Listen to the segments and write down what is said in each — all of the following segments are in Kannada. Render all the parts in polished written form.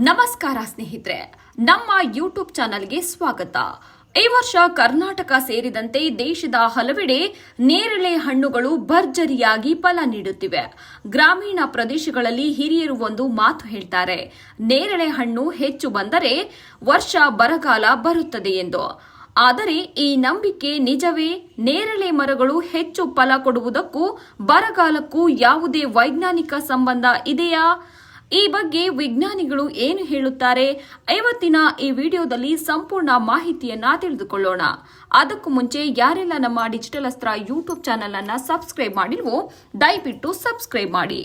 ನಮಸ್ಕಾರ ಸ್ನೇಹಿತರೆ, ನಮ್ಮ ಯೂಟ್ಯೂಬ್ ಚಾನೆಲ್ಗೆ ಸ್ವಾಗತ. ಈ ವರ್ಷ ಕರ್ನಾಟಕ ಸೇರಿದಂತೆ ದೇಶದ ಹಲವೆಡೆ ನೇರಳೆ ಹಣ್ಣುಗಳು ಭರ್ಜರಿಯಾಗಿ ಫಲ ನೀಡುತ್ತಿವೆ. ಗ್ರಾಮೀಣ ಪ್ರದೇಶಗಳಲ್ಲಿ ಹಿರಿಯರು ಒಂದು ಮಾತು ಹೇಳ್ತಾರೆ, ನೇರಳೆ ಹಣ್ಣು ಹೆಚ್ಚು ಬಂದರೆ ವರ್ಷ ಬರಗಾಲ ಬರುತ್ತದೆ ಎಂದು. ಆದರೆ ಈ ನಂಬಿಕೆ ನಿಜವೇ? ನೇರಳೆ ಮರಗಳು ಹೆಚ್ಚು ಫಲ ಕೊಡುವುದಕ್ಕೂ ಬರಗಾಲಕ್ಕೂ ಯಾವುದೇ ವೈಜ್ಞಾನಿಕ ಸಂಬಂಧ ಇದೆಯಾ? ಈ ಬಗ್ಗೆ ವಿಜ್ಞಾನಿಗಳು ಏನು ಹೇಳುತ್ತಾರೆ? ಇವತ್ತಿನ ಈ ವಿಡಿಯೋದಲ್ಲಿ ಸಂಪೂರ್ಣ ಮಾಹಿತಿಯನ್ನ ತಿಳಿದುಕೊಳ್ಳೋಣ. ಅದಕ್ಕೂ ಮುಂಚೆ ಯಾರೆಲ್ಲ ನಮ್ಮ ಡಿಜಿಟಲ್ ಅಸ್ತ್ರ ಯೂಟ್ಯೂಬ್ ಚಾನೆಲ್ ಅನ್ನ ಸಬ್ಸ್ಕ್ರೈಬ್ ಮಾಡಿಲ್ವೋ ದಯವಿಟ್ಟು ಸಬ್ಸ್ಕ್ರೈಬ್ ಮಾಡಿ.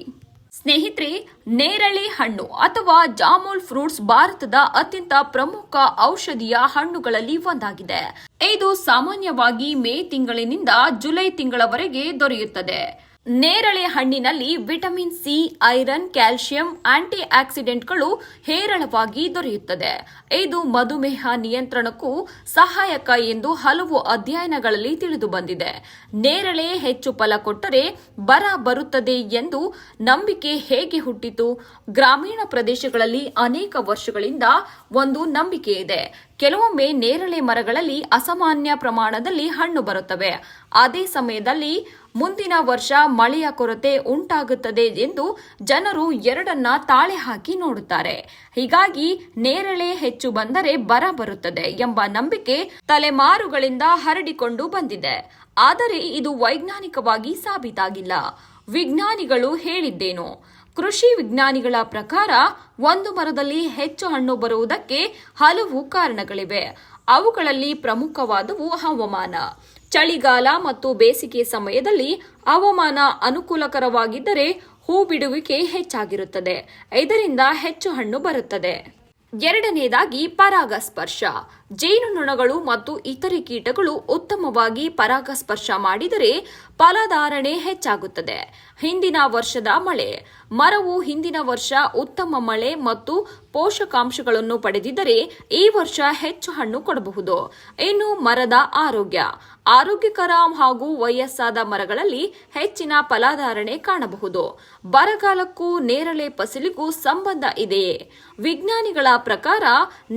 ಸ್ನೇಹಿತರೆ, ನೇರಳೆ ಹಣ್ಣು ಅಥವಾ ಜಾಮುನ್ ಫ್ರೂಟ್ಸ್ ಭಾರತದ ಅತ್ಯಂತ ಪ್ರಮುಖ ಔಷಧೀಯ ಹಣ್ಣುಗಳಲ್ಲಿ ಒಂದಾಗಿದೆ. ಇದು ಸಾಮಾನ್ಯವಾಗಿ ಮೇ ತಿಂಗಳಿನಿಂದ ಜುಲೈ ತಿಂಗಳವರೆಗೆ ದೊರೆಯುತ್ತದೆ. ನೇರಳೆ ಹಣ್ಣಿನಲ್ಲಿ vitamin C, iron, calcium, anti ಆಕ್ಸಿಡೆಂಟ್ಗಳು ಹೇರಳವಾಗಿ ದೊರೆಯುತ್ತದೆ. ಇದು ಮಧುಮೇಹ ನಿಯಂತ್ರಣಕ್ಕೂ ಸಹಾಯಕ ಎಂದು ಹಲವು ಅಧ್ಯಯನಗಳಲ್ಲಿ ತಿಳಿದು ಬಂದಿದೆ. ನೇರಳೆ ಹೆಚ್ಚು ಫಲ ಕೊಟ್ಟರೆ ಬರ ಬರುತ್ತದೆ ಎಂದು ನಂಬಿಕೆ ಹೇಗೆ ಹುಟ್ಟಿತು? ಗ್ರಾಮೀಣ ಪ್ರದೇಶಗಳಲ್ಲಿ ಅನೇಕ ವರ್ಷಗಳಿಂದ ಒಂದು ನಂಬಿಕೆ ಇದೆ. ಕೆಲವೊಮ್ಮೆ ನೇರಳೆ ಮರಗಳಲ್ಲಿ ಅಸಾಮಾನ್ಯ ಪ್ರಮಾಣದಲ್ಲಿ ಹಣ್ಣು ಬರುತ್ತವೆ. ಅದೇ ಸಮಯದಲ್ಲಿ ಮುಂದಿನ ವರ್ಷ ಮಳೆಯ ಕೊರತೆ ಉಂಟಾಗುತ್ತದೆ ಎಂದು ಜನರು ಎರಡನ್ನ ತಾಳೆ ಹಾಕಿ ನೋಡುತ್ತಾರೆ. ಹೀಗಾಗಿ ನೇರಳೆ ಹೆಚ್ಚು ಬಂದರೆ ಬರ ಬರುತ್ತದೆ ಎಂಬ ನಂಬಿಕೆ ತಲೆಮಾರುಗಳಿಂದ ಹರಡಿಕೊಂಡು ಬಂದಿದೆ. ಆದರೆ ಇದು ವೈಜ್ಞಾನಿಕವಾಗಿ ಸಾಬೀತಾಗಿಲ್ಲ. ವಿಜ್ಞಾನಿಗಳು ಹೇಳಿದ್ದೇನು? ಕೃಷಿ ವಿಜ್ಞಾನಿಗಳ ಪ್ರಕಾರ ಒಂದು ಮರದಲ್ಲಿ ಹೆಚ್ಚು ಹಣ್ಣು ಬರುವುದಕ್ಕೆ ಹಲವು ಕಾರಣಗಳಿವೆ. ಅವುಗಳಲ್ಲಿ ಪ್ರಮುಖವಾದವು ಹವಾಮಾನ. ಚಳಿಗಾಲ ಮತ್ತು ಬೇಸಿಗೆ ಸಮಯದಲ್ಲಿ ಹವಾಮಾನ ಅನುಕೂಲಕರವಾಗಿದ್ದರೆ ಹೂ ಬಿಡುವಿಕೆ ಹೆಚ್ಚಾಗಿರುತ್ತದೆ. ಇದರಿಂದ ಹೆಚ್ಚು ಹಣ್ಣು ಬರುತ್ತದೆ. ಎರಡನೇದಾಗಿ ಪರಾಗಸ್ಪರ್ಶ. ಜೇನುನೊಣಗಳು ಮತ್ತು ಇತರೆ ಕೀಟಗಳು ಉತ್ತಮವಾಗಿ ಪರಾಗಸ್ಪರ್ಶ ಮಾಡಿದರೆ ಫಲಧಾರಣೆ ಹೆಚ್ಚಾಗುತ್ತದೆ. ಹಿಂದಿನ ವರ್ಷದ ಮಳೆ. ಮರವು ಹಿಂದಿನ ವರ್ಷ ಉತ್ತಮ ಮಳೆ ಮತ್ತು ಪೋಷಕಾಂಶಗಳನ್ನು ಪಡೆದಿದ್ದರೆ ಈ ವರ್ಷ ಹೆಚ್ಚು ಹಣ್ಣು ಕೊಡಬಹುದು. ಇನ್ನು ಮರದ ಆರೋಗ್ಯ. ಆರೋಗ್ಯಕರ ಹಾಗೂ ವಯಸ್ಸಾದ ಮರಗಳಲ್ಲಿ ಹೆಚ್ಚಿನ ಫಲಧಾರಣೆ ಕಾಣಬಹುದು. ಬರಗಾಲಕ್ಕೂ ನೇರಳೆ ಫಸಲಿಗೂ ಸಂಬಂಧ ಇದೆಯೇ? ವಿಜ್ಞಾನಿಗಳ ಪ್ರಕಾರ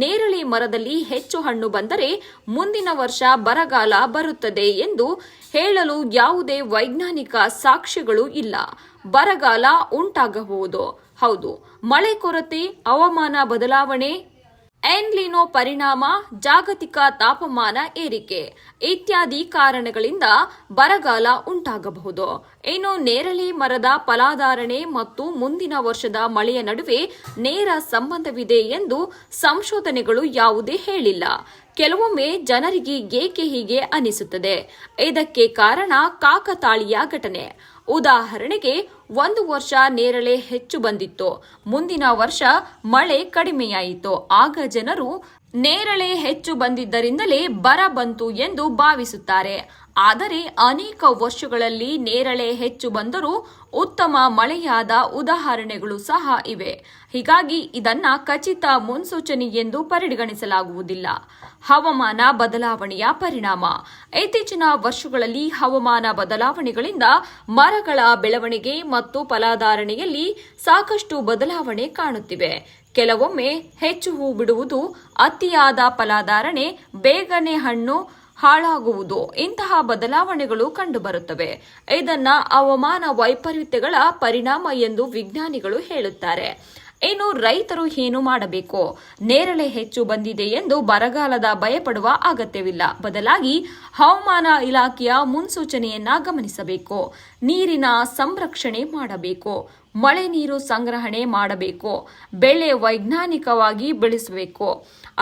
ನೇರಳೆ ಮರದಲ್ಲಿ ಹೆಚ್ಚು ಹಣ್ಣು ಬಂದರೆ ಮುಂದಿನ ವರ್ಷ ಬರಗಾಲ ಬರುತ್ತದೆ ಎಂದು ಹೇಳಲು ಯಾವುದೇ ವೈಜ್ಞಾನಿಕ ಸಾಕ್ಷ್ಯಗಳು ಇಲ್ಲ. ಬರಗಾಲ ಉಂಟಾಗಬಹುದು. ಹೌದು, ಮಳೆ ಕೊರತೆ, ಹವಾಮಾನ ಬದಲಾವಣೆ, ಎಲ್ನಿನೋ ಪರಿಣಾಮ, ಜಾಗತಿಕ ತಾಪಮಾನ ಏರಿಕೆ ಇತ್ಯಾದಿ ಕಾರಣಗಳಿಂದ ಬರಗಾಲ ಉಂಟಾಗಬಹುದು. ಇನ್ನು ನೇರಳೆ ಮರದ ಫಲಧಾರಣೆ ಮತ್ತು ಮುಂದಿನ ವರ್ಷದ ಮಳೆಯ ನಡುವೆ ನೇರ ಸಂಬಂಧವಿದೆ ಎಂದು ಸಂಶೋಧನೆಗಳು ಯಾವುದೇ ಹೇಳಿಲ್ಲ. ಕೆಲವೊಮ್ಮೆ ಜನರಿಗೆ ಏಕೆ ಹೀಗೆ ಅನಿಸುತ್ತದೆ? ಇದಕ್ಕೆ ಕಾರಣ ಕಾಕತಾಳೀಯ ಘಟನೆ. ಉದಾಹರಣೆಗೆ, ಒಂದು ವರ್ಷ ನೇರಳೆ ಹೆಚ್ಚು ಬಂದಿತ್ತು, ಮುಂದಿನ ವರ್ಷ ಮಳೆ ಕಡಿಮೆಯಾಯಿತು. ಆಗ ಜನರು ನೇರಳೆ ಹೆಚ್ಚು ಬಂದಿದ್ದರಿಂದಲೇ ಬರ ಬಂತು ಎಂದು ಭಾವಿಸುತ್ತಾರೆ. ಆದರೆ ಅನೇಕ ವರ್ಷಗಳಲ್ಲಿ ನೇರಳೆ ಹೆಚ್ಚು ಬಂದರೂ ಉತ್ತಮ ಮಳೆಯಾದ ಉದಾಹರಣೆಗಳು ಸಹ ಇವೆ. ಹೀಗಾಗಿ ಇದನ್ನ ಖಚಿತ ಮುನ್ಸೂಚನೆ ಎಂದು ಪರಿಗಣಿಸಲಾಗುವುದಿಲ್ಲ. ಹವಾಮಾನ ಬದಲಾವಣೆಯ ಪರಿಣಾಮ. ಇತ್ತೀಚಿನ ವರ್ಷಗಳಲ್ಲಿ ಹವಾಮಾನ ಬದಲಾವಣೆಗಳಿಂದ ಮರಗಳ ಬೆಳವಣಿಗೆ ಮತ್ತು ಫಲಧಾರಣೆಯಲ್ಲಿ ಸಾಕಷ್ಟು ಬದಲಾವಣೆ ಕಾಣುತ್ತಿವೆ. ಕೆಲವೊಮ್ಮೆ ಹೆಚ್ಚು ಹೂ ಬಿಡುವುದು, ಅತಿಯಾದ ಫಲಧಾರಣೆ, ಬೇಗನೆ ಹಣ್ಣು ಹಾಳಾಗುವುದು ಇಂತಹ ಬದಲಾವಣೆಗಳು ಕಂಡುಬರುತ್ತವೆ. ಇದನ್ನ ಹವಾಮಾನ ವೈಪರೀತ್ಯಗಳ ಪರಿಣಾಮ ಎಂದು ವಿಜ್ಞಾನಿಗಳು ಹೇಳುತ್ತಾರೆ. ಇನ್ನು ರೈತರು ಏನು ಮಾಡಬೇಕು? ನೇರಳೆ ಹೆಚ್ಚು ಬಂದಿದೆ ಎಂದು ಬರಗಾಲದ ಭಯಪಡುವ ಅಗತ್ಯವಿಲ್ಲ. ಬದಲಾಗಿ ಹವಾಮಾನ ಇಲಾಖೆಯ ಮುನ್ಸೂಚನೆಯನ್ನ ಗಮನಿಸಬೇಕು. ನೀರಿನ ಸಂರಕ್ಷಣೆ ಮಾಡಬೇಕು. ಮಳೆ ನೀರು ಸಂಗ್ರಹಣೆ ಮಾಡಬೇಕು. ಬೆಳೆ ವೈಜ್ಞಾನಿಕವಾಗಿ ಬೆಳೆಸಬೇಕು.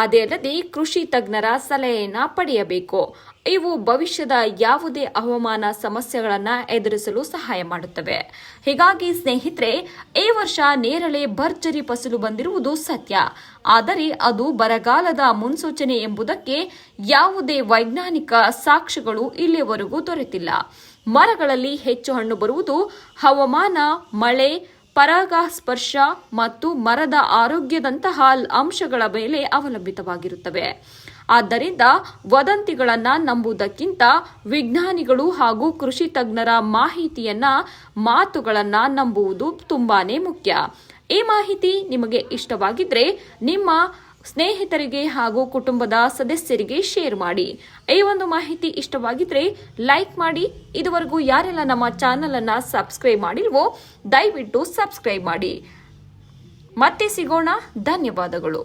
ಅದೇ ಅಲ್ಲದೆ ಕೃಷಿ ತಜ್ಞರ ಸಲಹೆಯನ್ನ ಪಡೆಯಬೇಕು. ಇವು ಭವಿಷ್ಯದ ಯಾವುದೇ ಹವಾಮಾನ ಸಮಸ್ಯೆಗಳನ್ನು ಎದುರಿಸಲು ಸಹಾಯ ಮಾಡುತ್ತವೆ. ಹೀಗಾಗಿ ಸ್ನೇಹಿತರೆ, ಈ ವರ್ಷ ನೇರಳೆ ಭರ್ಜರಿ ಫಸಲು ಬಂದಿರುವುದು ಸತ್ಯ. ಆದರೆ ಅದು ಬರಗಾಲದ ಮುನ್ಸೂಚನೆ ಎಂಬುದಕ್ಕೆ ಯಾವುದೇ ವೈಜ್ಞಾನಿಕ ಸಾಕ್ಷ್ಯಗಳು ಇಲ್ಲಿಯವರೆಗೂ ದೊರೆತಿಲ್ಲ. ಮರಗಳಲ್ಲಿ ಹೆಚ್ಚು ಹಣ್ಣು ಬರುವುದು ಹವಾಮಾನ, ಮಳೆ, ಪರಾಗಸ್ಪರ್ಶ ಮತ್ತು ಮರದ ಆರೋಗ್ಯದಂತಹ ಅಂಶಗಳ ಮೇಲೆ ಅವಲಂಬಿತವಾಗಿರುತ್ತವೆ. ಆದ್ದರಿಂದ ವದಂತಿಗಳನ್ನ ನಂಬುವುದಕ್ಕಿಂತ ವಿಜ್ಞಾನಿಗಳು ಹಾಗೂ ಕೃಷಿ ತಜ್ಞರ ಮಾಹಿತಿಯನ್ನ ಮಾತುಗಳನ್ನ ನಂಬುವುದು ತುಂಬಾನೇ ಮುಖ್ಯ. ಈ ಮಾಹಿತಿ ನಿಮಗೆ ಇಷ್ಟವಾಗಿದ್ರೆ ನಿಮ್ಮ ಸ್ನೇಹಿತರಿಗೆ ಹಾಗೂ ಕುಟುಂಬದ ಸದಸ್ಯರಿಗೆ ಶೇರ್ ಮಾಡಿ. ಈ ಒಂದು ಮಾಹಿತಿ ಇಷ್ಟವಾಗಿದ್ರೆ ಲೈಕ್ ಮಾಡಿ. ಇದುವರೆಗೂ ಯಾರೆಲ್ಲ ನಮ್ಮ ಚಾನೆಲ್ ಅನ್ನ ಸಬ್ಸ್ಕ್ರೈಬ್ ಮಾಡಿಲ್ವೋ ದಯವಿಟ್ಟು ಸಬ್ಸ್ಕ್ರೈಬ್ ಮಾಡಿ. ಮತ್ತೆ ಸಿಗೋಣ. ಧನ್ಯವಾದಗಳು.